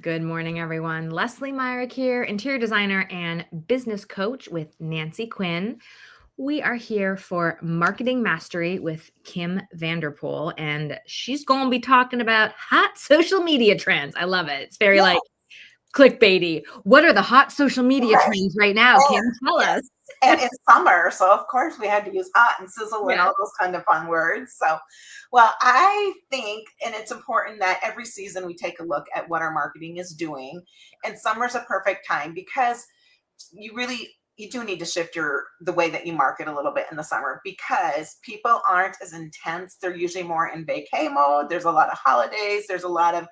Good morning, everyone. Leslie Myrick here, interior designer and business coach with Nancy Quinn. We are here for Marketing Mastery with Kim Vanderpool, and she's going to be talking about hot social media trends. I love it. It's very Yeah, like clickbaity. What are the hot social media right. trends right now, And Kim? Tell us. yes, and it's summer, so of course we had to use hot and sizzle and Yes. all those kind of fun words. So, well, I think, and it's important that every season we take a look at what our marketing is doing, and summer's a perfect time because you do need to shift the way that you market a little bit in the summer because people aren't as intense. They're usually more in vacay mode. There's a lot of holidays. There's a lot of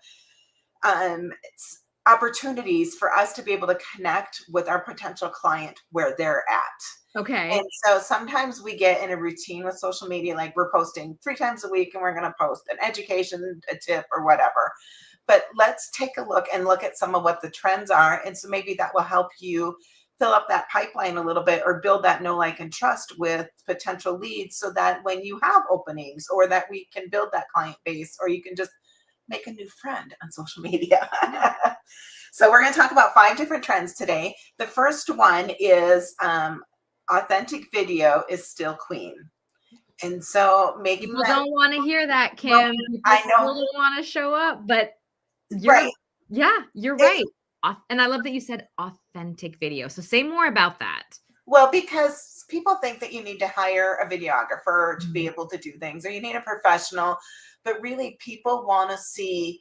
opportunities for us to be able to connect with our potential client where they're at. Okay. And so sometimes we get in a routine with social media, like we're posting 3 times a week and we're going to post an education, a tip, or whatever. But let's take a look and look at some of what the trends are. And so maybe that will help you fill up that pipeline a little bit or build that know, like, and trust with potential leads so that when you have openings or that we can build that client base or you can just make a new friend on social media. So we're going to talk about 5 different trends today. The first one is authentic video is still queen. And so making People that, don't want to hear that, well, Kim. People I still know, don't want to show up, but you're, right. yeah, you're It's right. And I love that you said authentic video. So say more about that. Well, because people think that you need to hire a videographer to be Mhm. able to do things or you need a professional, but really people want to see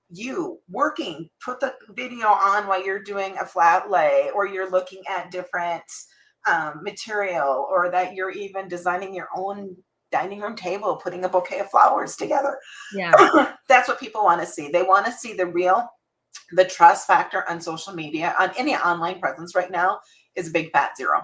you working. Put the video on while you're doing a flat lay or you're looking at different material or that you're even designing your own dining room table, putting a bouquet of flowers together. Yeah. That's what people want to see. They want to see the trust factor on social media, on any online presence right now is a big fat zero.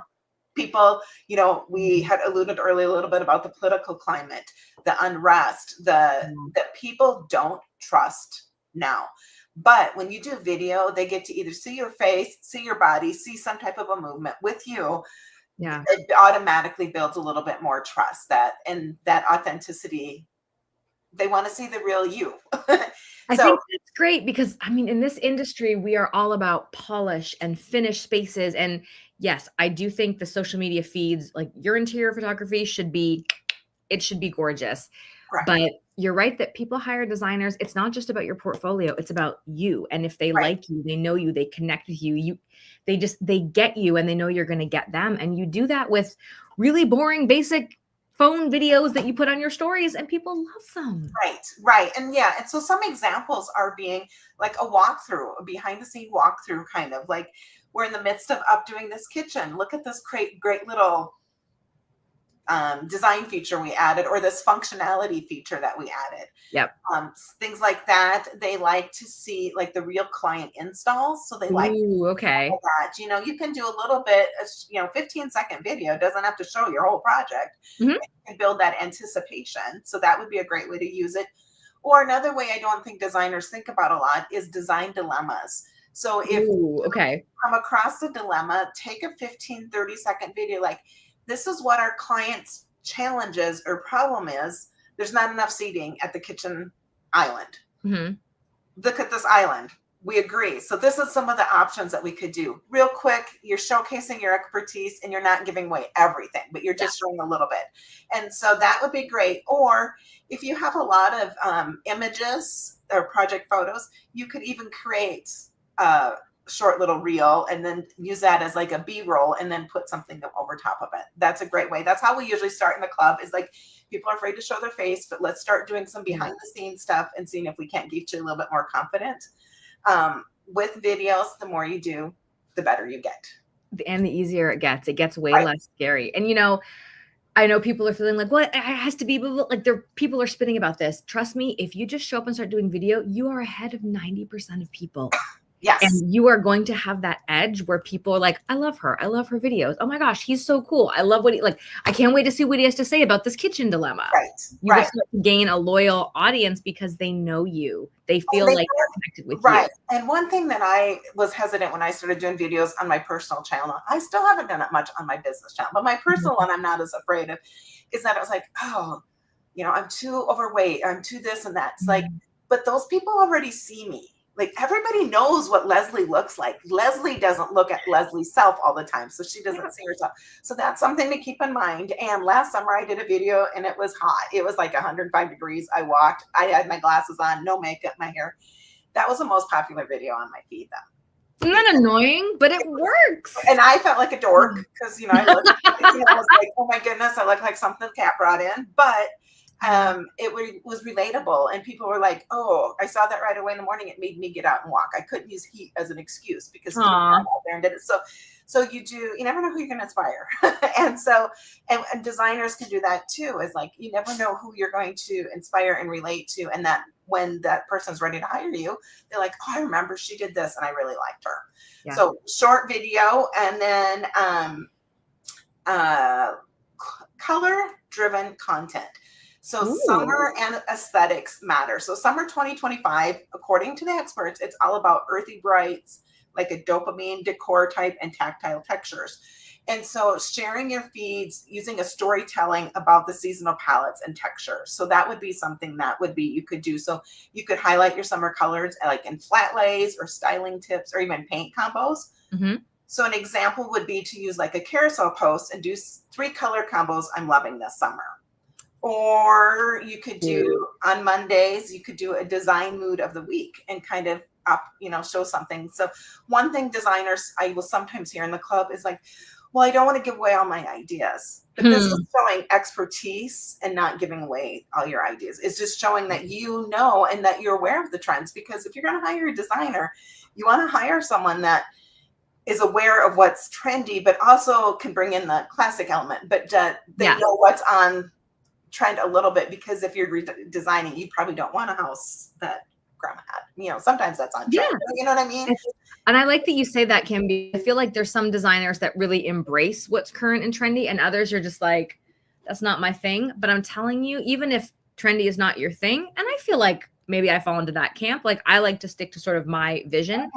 People, we Mhm. had alluded earlier a little bit about the political climate, the unrest, the Yeah. that people don't trust now. But when you do video, they get to either see your face, see your body, see some type of a movement with you. Yeah. It automatically builds a little bit more trust and that authenticity. They want to see the real you. I So, think that's great because I mean, in this industry, we are all about polish and finished spaces. And yes, I do think the social media feeds, like your interior photography, it should be gorgeous. correct. But you're right that people hire designers. It's not just about your portfolio, it's about you. And if they Right. like you, they know you, they connect with you, they get you and they know you're going to get them. And you do that with really boring, basic phone videos that you put on your stories and people love them. Right, right. And yeah, and so some examples are being like a walkthrough, a behind the scene walkthrough, kind of like we're in the midst of updoing this kitchen. Look at this great little design feature we added, or this functionality feature that we added. Yep. Things like that. They like to see like the real client installs. So they like Ooh, okay. that. You can do a little bit, 15-second video doesn't have to show your whole project Mhm. and build that anticipation. So that would be a great way to use it. Or another way I don't think designers think about a lot is design dilemmas. So if you Ooh, okay. come across a dilemma, take a 15-30 second video like, this is what our client's challenges or problem is. There's not enough seating at the kitchen island. Mhm. Look at this island. We agree. So this is some of the options that we could do. Real quick, you're showcasing your expertise and you're not giving away everything, but you're Yeah. just showing a little bit. And so that would be great. Or if you have a lot of images or project photos, you could even create a short little reel and then use that as like a B-roll and then put something over top of it. That's a great way. That's how we usually start in the club is like people are afraid to show their face, but let's start doing some Yeah. behind the scenes stuff and seeing if we can't get you a little bit more confident. With videos, the more you do, the better you get. And the easier it gets. It gets way Right. less scary. And, I know people are feeling like, "What? It has to be blah, blah," like, people are spinning about this. Trust me, if you just show up and start doing video, you are ahead of 90% of people. Yes. And you are going to have that edge where people are like, "I love her. I love her videos. Oh my gosh, he's so cool. I love what he like. I can't wait to see what he has to say about this kitchen dilemma." Right. You will Right. start to gain a loyal audience because they know you. They And feel they like they're connected with you. Right. And one thing that I was hesitant when I started doing videos on my personal channel, I still haven't done it much on my business channel, but my personal Mhm. one, I'm not as afraid of, is that I was like, oh, I'm too overweight, I'm too this and that. It's like, Mhm. but those people already see me. Like everybody knows what Leslie looks like. Leslie doesn't look at Leslie's self all the time, so she doesn't see herself. So that's something to keep in mind. And last summer I did a video and it was hot. It was like 105 degrees. I walked, I had my glasses on, no makeup, my hair. That was the most popular video on my feed then. Isn't that annoying? But it works. And I felt like a dork because, I looked, I was like, oh my goodness, I look like something the cat brought in. But it was relatable, and people were like, oh, I saw that right away in the morning. It made me get out and walk. I couldn't use heat as an excuse because people got out there and did it. So you never know who you're going to inspire. and so, and designers can do that too. Is like, you never know who you're going to inspire and relate to. And that when that person's ready to hire you, they're like, oh, I remember she did this and I really liked her. Yeah. So short video, and then color driven content. So summer and aesthetics matter. So summer 2025, according to the experts, it's all about earthy brights, like a dopamine decor type, and tactile textures. And so sharing your feeds using a storytelling about the seasonal palettes and textures. So that would be something that would be, you could do. So you could highlight your summer colors like in flat lays or styling tips or even paint combos. Mm-hmm. So an example would be to use like a carousel post and do 3 color combos I'm loving this summer. Or you could do on Mondays, you could do a design mood of the week and kind of up, show something. So one thing designers I will sometimes hear in the club is like, well, I don't want to give away all my ideas. But this is showing expertise and not giving away all your ideas. It's just showing that you know and that you're aware of the trends. Because if you're going to hire a designer, you want to hire someone that is aware of what's trendy, but also can bring in the classic element. But they know what's on trend a little bit, because if you're designing, you probably don't want a house that grandma had. Sometimes that's on trend. Yeah. You know what I mean? And I like that you say that, Kim. I feel like there's some designers that really embrace what's current and trendy, and others are just like, that's not my thing. But I'm telling you, even if trendy is not your thing, and I feel like maybe I fall into that camp, like I like to stick to sort of my vision.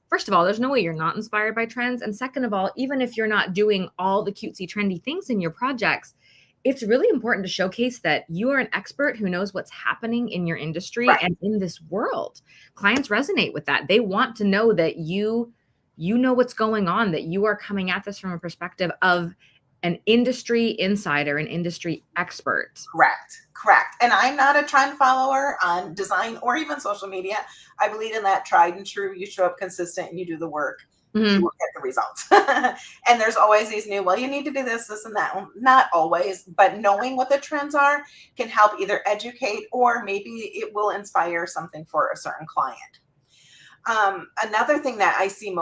First of all, there's no way you're not inspired by trends. And second of all, even if you're not doing all the cutesy, trendy things in your projects, it's really important to showcase that you are an expert who knows what's happening in your industry and in this world. Clients resonate with that. They want to know that you know what's going on, that you are coming at this from a perspective of an industry insider, an industry expert. Correct. And I'm not a trend follower on design or even social media. I believe in that tried and true. You show up consistent and you do the work. You will get the results. And there's always these new, well, you need to do this, and that. Well, not always, but knowing what the trends are can help either educate or maybe it will inspire something for a certain client. Another thing that I see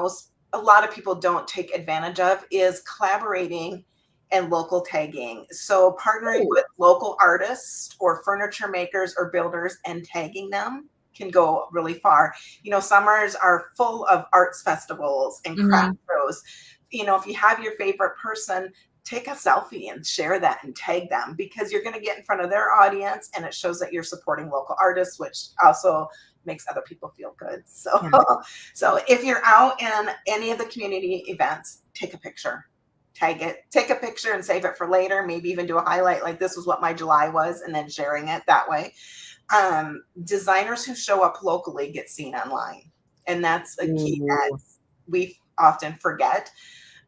a lot of people don't take advantage of is collaborating and local tagging. So partnering with local artists or furniture makers or builders and tagging them can go really far. Summers are full of arts festivals and craft shows. If you have your favorite person, take a selfie and share that and tag them, because you're going to get in front of their audience and it shows that you're supporting local artists, which also makes other people feel good. So if you're out in any of the community events, take a picture, tag it, take a picture and save it for later. Maybe even do a highlight like this was what my July was, and then sharing it that way. Designers who show up locally get seen online, and that's a key that we often forget.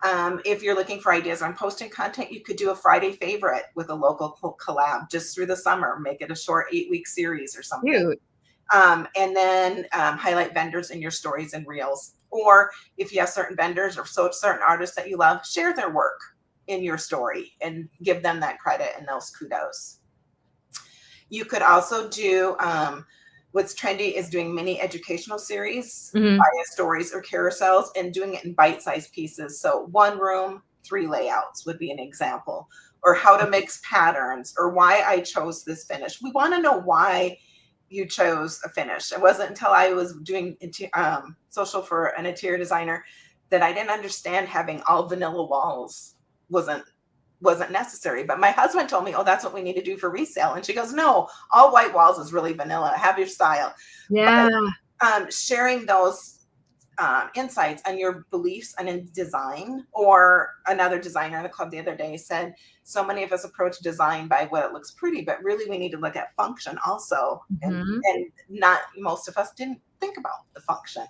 If you're looking for ideas on posting content, you could do a Friday favorite with a local collab just through the summer. Make it a short 8-week series or something. Cute. And then highlight vendors in your stories and reels. Or if you have certain vendors or certain artists that you love, share their work in your story and give them that credit and those kudos. You could also do what's trendy is doing mini educational series via stories or carousels and doing it in bite-sized pieces. So 1 room, 3 layouts would be an example, or how to mix patterns, or why I chose this finish. We want to know why you chose a finish. It wasn't until I was doing social for an interior designer that I didn't understand having all vanilla walls wasn't necessary. But my husband told me, oh, that's what we need to do for resale. And she goes, no, all white walls is really vanilla. Have your style. Yeah. But, sharing those insights on your beliefs and in design. Or another designer in the club the other day said, so many of us approach design by what it looks pretty, but really we need to look at function also. Mhm. And not most of us didn't think about the function,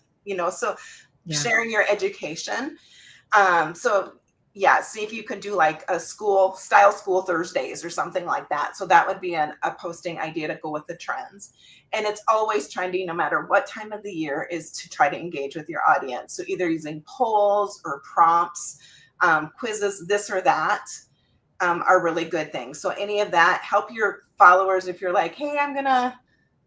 so Yeah. sharing your education. So yeah, see if you can do like a school Thursdays or something like that. So that would be a posting idea to go with the trends. And it's always trendy, no matter what time of the year, is to try to engage with your audience. So either using polls or prompts, quizzes, this or that, are really good things. So any of that, help your followers. If you're like, hey,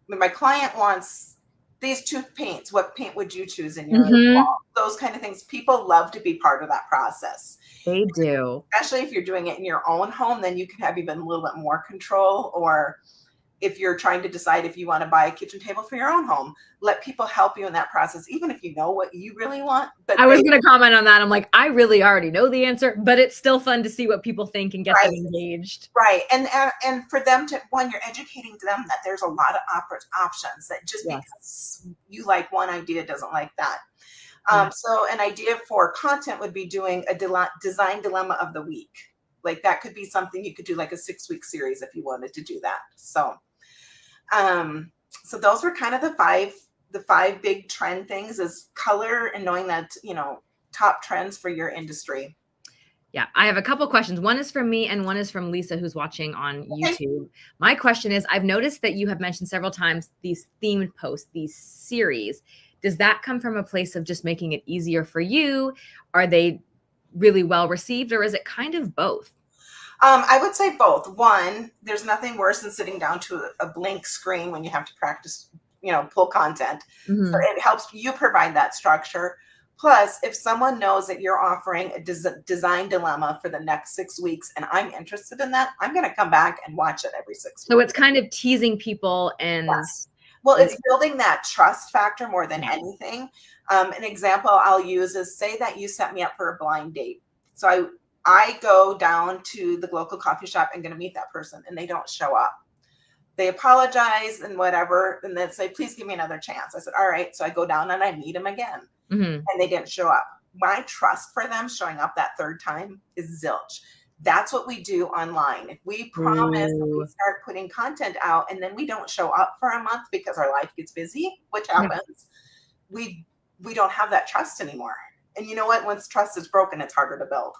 my client wants these two paints, what paint would you choose in your Mhm. wall? Those kind of things. People love to be part of that process. They do. Especially if you're doing it in your own home, then you can have even a little bit more control. Or if you're trying to decide if you want to buy a kitchen table for your own home, let people help you in that process, even if you know what you really want. But I was going to comment on that. I'm like, I really already know the answer, but it's still fun to see what people think and get them engaged. Right. And for them to, when you're educating them that there's a lot of options, that just because you like one idea doesn't like that. So an idea for content would be doing a design dilemma of the week. Like that could be something you could do, like a 6-week series if you wanted to do that. So those were kind of the five big trend things, is color and knowing that, top trends for your industry. Yeah, I have a couple questions. One is from me and one is from Lisa, who's watching on YouTube. My question is, I've noticed that you have mentioned several times these themed posts, these series. Does that come from a place of just making it easier for you? Are they really well received, or is it kind of both? I would say both. One, there's nothing worse than sitting down to a blank screen when you have to practice, pull content. Mhm. So it helps you provide that structure. Plus, if someone knows that you're offering a design dilemma for the next 6 weeks and I'm interested in that, I'm going to come back and watch it every 6 weeks. So it's kind of teasing people and yes. Well, it's building that trust factor more than anything. An example I'll use is, say that you set me up for a blind date. So I go down to the local coffee shop and going to meet that person, and they don't show up. They apologize and whatever, and then say, please give me another chance. I said, all right. So I go down and I meet them again, and they didn't show up. My trust for them showing up that third time is zilch. That's what we do online. If we promise that we start putting content out and then we don't show up for a month because our life gets busy, which happens, we don't have that trust anymore. And you know what? Once trust is broken, it's harder to build.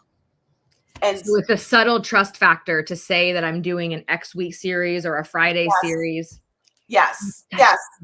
And so it's a subtle trust factor to say that I'm doing an X week series or a Friday series. Yes.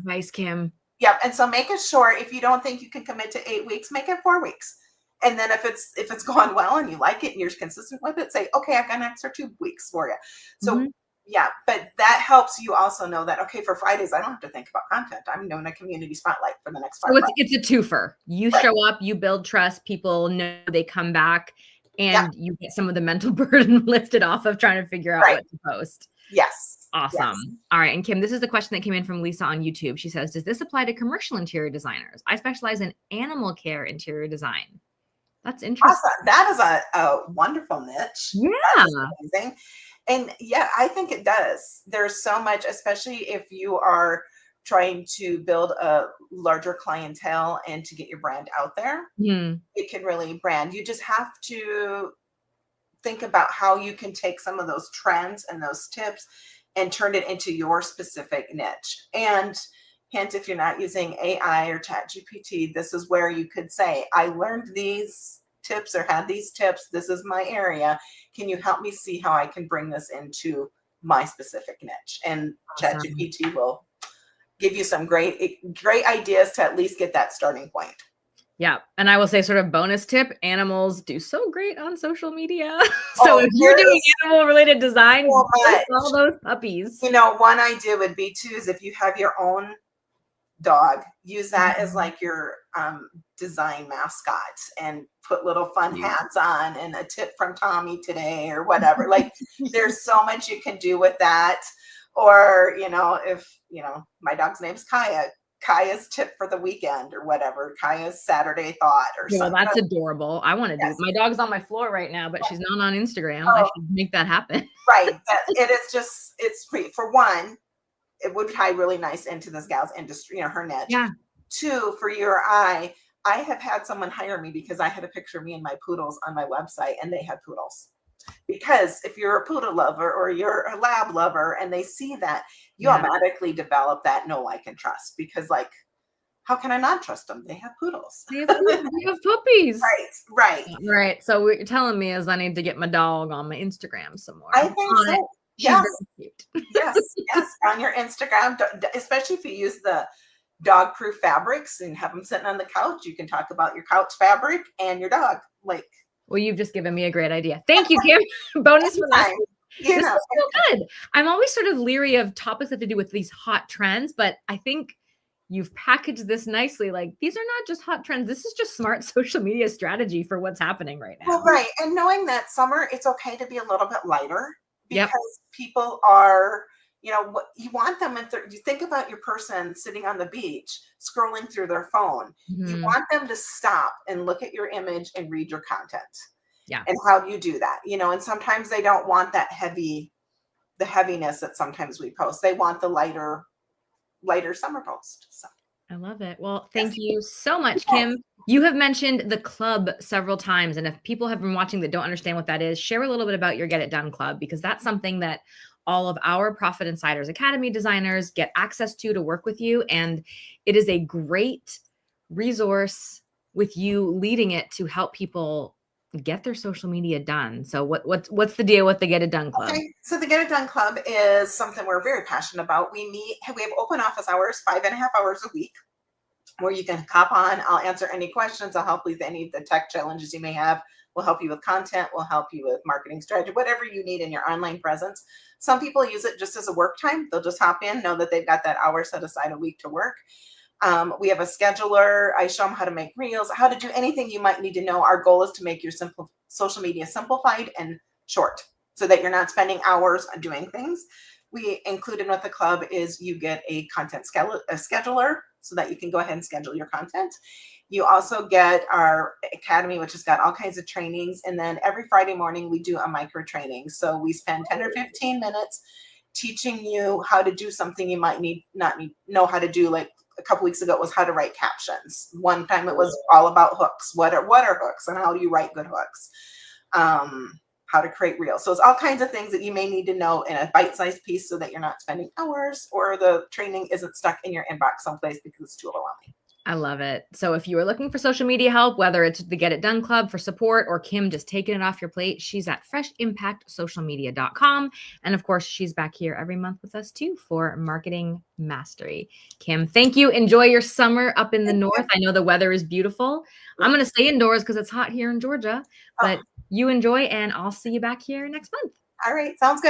Nice, Kim. Yep. And so making sure, if you don't think you can commit to 8 weeks, make it 4 weeks. And then if it's going well and you like it and you're consistent with it, say, okay, I've got an extra 2 weeks for you. So yeah, but that helps you also know that, okay, for Fridays, I don't have to think about content. I'm doing a community spotlight for the next 5 Fridays. It's a twofer. You show up, you build trust, people know they come back, and you get some of the mental burden lifted off of trying to figure out what to post. Yes. Awesome. Yes. All right. And Kim, this is the question that came in from Lisa on YouTube. She says, does this apply to commercial interior designers? I specialize in animal care interior design. That's interesting. Awesome. That is a wonderful niche. Yeah. Amazing. And yeah, I think it does. There's so much, especially if you are trying to build a larger clientele and to get your brand out there. It can really brand. You just have to think about how you can take some of those trends and those tips and turn it into your specific niche. And hint, if you're not using AI or ChatGPT, this is where you could say, I learned these tips or had these tips. This is my area. Can you help me see how I can bring this into my specific niche? And ChatGPT will give you some great ideas to at least get that starting point. Yeah. And I will say, sort of bonus tip, animals do so great on social media. So if you're doing animal related design, all those puppies. One idea would be too, is if you have your own dog, use that as like your design mascot and put little fun hats on and a tip from Tommy today or whatever. Like there's so much you can do with that. Or, if, my dog's name's Kaya, Kaya's tip for the weekend or whatever, Kaya's Saturday thought or something. That's adorable. I want to do. My dog's on my floor right now, but she's not on Instagram. I should make that happen. Right. It's for one, it would tie really nice into this gal's industry, her niche. Yeah. 2, for your eye, I have had someone hire me because I had a picture of me and my poodles on my website and they had poodles. Because if you're a poodle lover or you're a lab lover and they see that, you Yeah. automatically develop that know, like, and trust because, like, how can I not trust them? They have poodles. They have puppies. Right, right. Right. So what you're telling me is I need to get my dog on my Instagram some more. I think On it. so. She's Yes, very cute. yes, yes. On your Instagram, especially if you use the dog proof fabrics and have them sitting on the couch, you can talk about your couch fabric and your dog. Like, Well, you've just given me a great idea. Thank you, Kim. Bonus for last anytime, week. you This know, was so good. I'm always sort of leery of topics that have to do with these hot trends, but I think you've packaged this nicely. Like, these are not just hot trends. This is just smart social media strategy for what's happening right well, now. right. And knowing that summer, it's okay to be a little bit lighter Yep. because people are, what you want them, if you think about your person sitting on the beach scrolling through their phone, you Mhm. want them to stop and look at your image and read your content. Yeah. And how do you do that? And sometimes they don't want the heaviness that sometimes we post. They want the lighter summer post. So I love it. Well, yes. thank you so much, Yes. Kim. You have mentioned the club several times. And if people have been watching that don't understand what that is, share a little bit about your Get It Done Club, because that's something that all of our Profit Insiders Academy designers get access to work with you. And it is a great resource with you leading it to help people get their social media done. So what's the deal with the Get It Done Club? Okay, so the Get It Done Club is something we're very passionate about. We have open office hours, 5.5 hours a week, where you can hop on. I'll answer any questions. I'll help with any of the tech challenges you may have. We'll help you with content. We'll help you with marketing strategy, whatever you need in your online presence. Some people use it just as a work time. They'll just hop in, know that they've got that hour set aside a week to work. We have a scheduler. I show them how to make reels, how to do anything you might need to know. Our goal is to make your social media simplified and short so that you're not spending hours on doing things. We included with the club is you get a content scheduler so that you can go ahead and schedule your content. You also get our academy, which has got all kinds of trainings. And then every Friday morning we do a micro training. So we spend 10 or 15 minutes teaching you how to do something you might not know how to do. Like a couple weeks ago, it was how to write captions. One time it was all about hooks. What are hooks and how do you write good hooks? How to create reels. So it's all kinds of things that you may need to know in a bite-sized piece so that you're not spending hours or the training isn't stuck in your inbox someplace because it's too overwhelming. I love it. So if you are looking for social media help, whether it's the Get It Done Club for support or Kim just taking it off your plate, she's at freshimpactsocialmedia.com. And of course, she's back here every month with us too for Marketing Mastery. Kim, thank you. Enjoy your summer up in the north. I know the weather is beautiful. I'm going to stay indoors because it's hot here in Georgia, but you enjoy and I'll see you back here next month. All right. Sounds good.